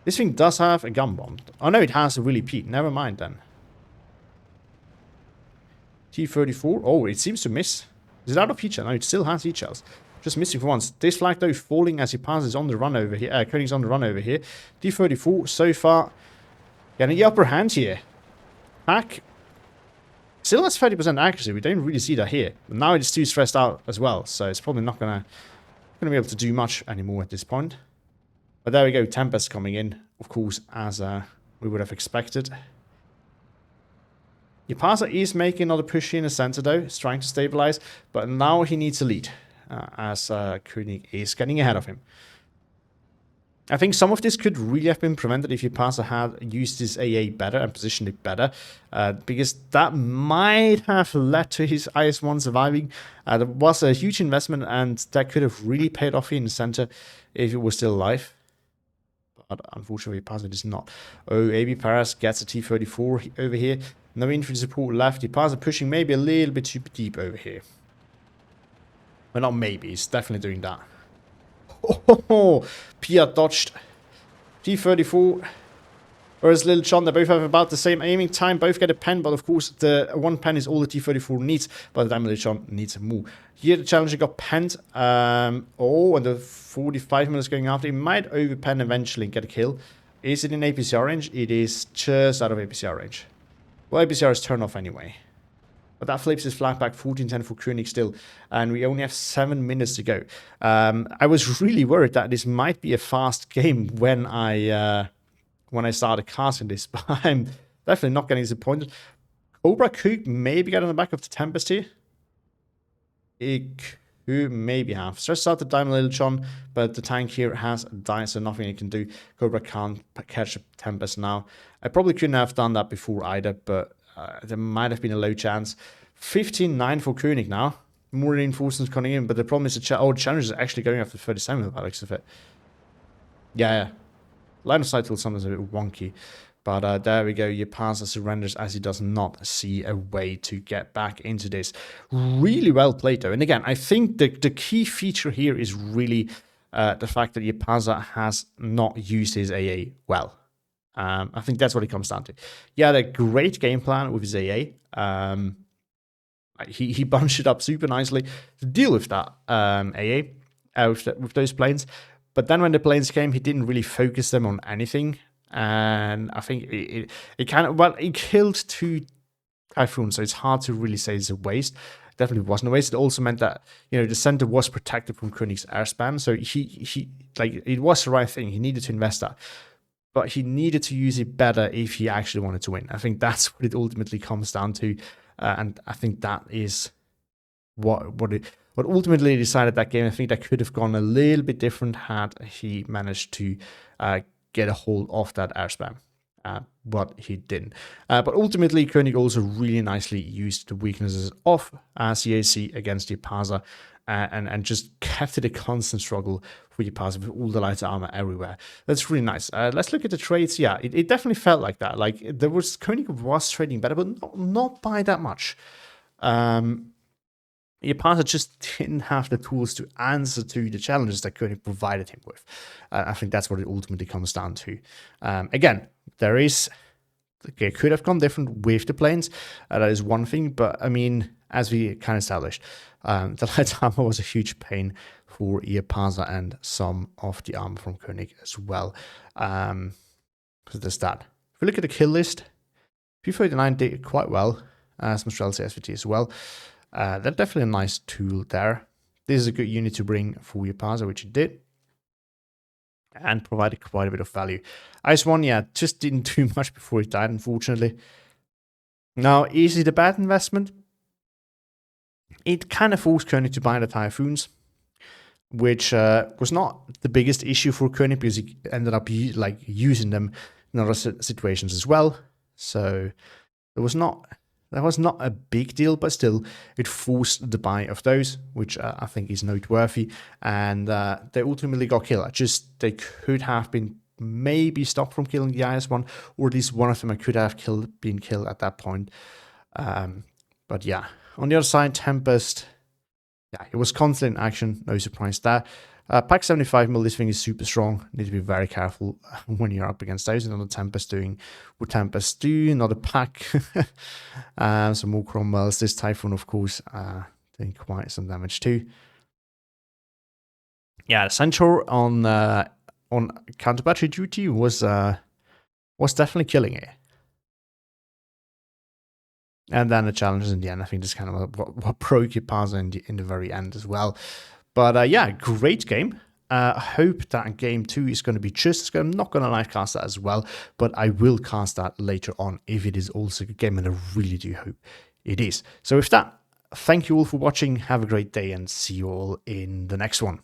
This thing does have a gun bomb. Oh no, it has a really peat. Never mind then. T-34. Oh, it seems to miss. Is it out of heat shell? No, it still has heat shells. Just missing for once. This flag though falling as he passes on the run over here. Koenig's on the run over here. T-34 so far getting the upper hand here. Pack still has 30% accuracy. We don't really see that here. But now it's too stressed out as well. So it's probably not gonna be able to do much anymore at this point. But there we go, Tempest coming in, of course, as we would have expected. Jaapaasa is making another push in the center, though. He's trying to stabilize, but now he needs a lead, as Koenig is getting ahead of him. I think some of this could really have been prevented if Jaapaasa had used his AA better and positioned it better, because that might have led to his IS-1 surviving. There was a huge investment, and that could have really paid off in the center if it was still alive. But unfortunately, Jaapaasa is not. Oh, AB Paras gets a T-34 over here. No infantry support left. Jaapaasa pushing maybe a little bit too deep over here. Well, not maybe. He's definitely doing that. Oh, Pia dodged. T-34. Whereas Little John, they both have about the same aiming time. Both get a pen, but of course, the 1 pen is all the T-34 needs. By the time Little John needs more. Here, the challenger got penned. Oh, and the 45 minutes going after. He might overpen eventually and get a kill. Is it in APCR range? It is just out of APCR range. Well, APCR is turned off anyway. But that flips his flag back 14-10 for Koenig still. And we only have 7 minutes to go. I was really worried that this might be a fast game when I started casting this. But I'm definitely not getting disappointed. Cobra could maybe get on the back of the Tempest here. It could maybe have. Stressed out the Diamond Little John, but the tank here has died, so nothing it can do. Cobra can't catch a Tempest now. I probably couldn't have done that before either, but there might have been a low chance. 15-9 for Koenig now. More reinforcements coming in, but the problem is the challenge is actually going after 37 by the looks of it. Yeah. Line of sight till sometimes a bit wonky. But there we go. Jaapaasa surrenders as he does not see a way to get back into this. Really well played, though. And again, I think the key feature here is really the fact that Jaapaasa has not used his AA well. I think that's what it comes down to. He had a great game plan with his AA. He bunched it up super nicely to deal with that AA, with those planes. But then when the planes came, he didn't really focus them on anything. And I think it kind of, well, it killed 2 Typhoons, so it's hard to really say it's a waste. Definitely wasn't a waste. It also meant that, you know, the center was protected from Koenig's airspan, so he like, it was the right thing. He needed to invest that, but he needed to use it better if he actually wanted to win. I think that's what it ultimately comes down to, and I think that is what ultimately decided that game. I think that could have gone a little bit different had he managed to get a hold of that airspan. But he didn't. But ultimately, Koenig also really nicely used the weaknesses of CAC against Jaapaasa, and just kept it a constant struggle for Jaapaasa with all the lighter armor everywhere. That's really nice. Let's look at the trades. Yeah, it definitely felt like that. Like, Koenig was trading better, but not by that much. Jaapaasa just didn't have the tools to answer to the challenges that Koenig provided him with. I think that's what it ultimately comes down to. Again, it could have gone different with the planes. That is one thing, but I mean, as we kind of established, the light armor was a huge pain for Jaapaasa and some of the armor from Koenig as well. So there's that. If we look at the kill list, P-39 did quite well, as Australian SVT as well. That's definitely a nice tool there. This is a good unit to bring for Jaapaasa, which it did, and provided quite a bit of value. IS-1, yeah, just didn't do much before it died, unfortunately. Now, is it a bad investment? It kind of forced Koenig to buy the Typhoons, which was not the biggest issue for Koenig, because he ended up using them in other situations as well. So that was not a big deal, but still, it forced the buy of those, which I think is noteworthy. And they ultimately got killed. They could have been maybe stopped from killing the IS-1, or at least one of them could have been killed at that point. But yeah, on the other side, Tempest, yeah, it was constant in action, no surprise there. Pack 75 mil, this thing is super strong. Need to be very careful when you're up against those. Another Tempest doing what Tempest do, another pack. Some more Cromwells. This Typhoon, of course, doing quite some damage too. Yeah, the Centaur on counter-battery duty was definitely killing it. And then the challenges in the end, I think this kind of what broke Jaapaasa in the very end as well. But yeah, great game. I hope that game 2 is going to be just as good. I'm not going to live cast that as well, but I will cast that later on if it is also a good game, and I really do hope it is. So with that, thank you all for watching. Have a great day, and see you all in the next one.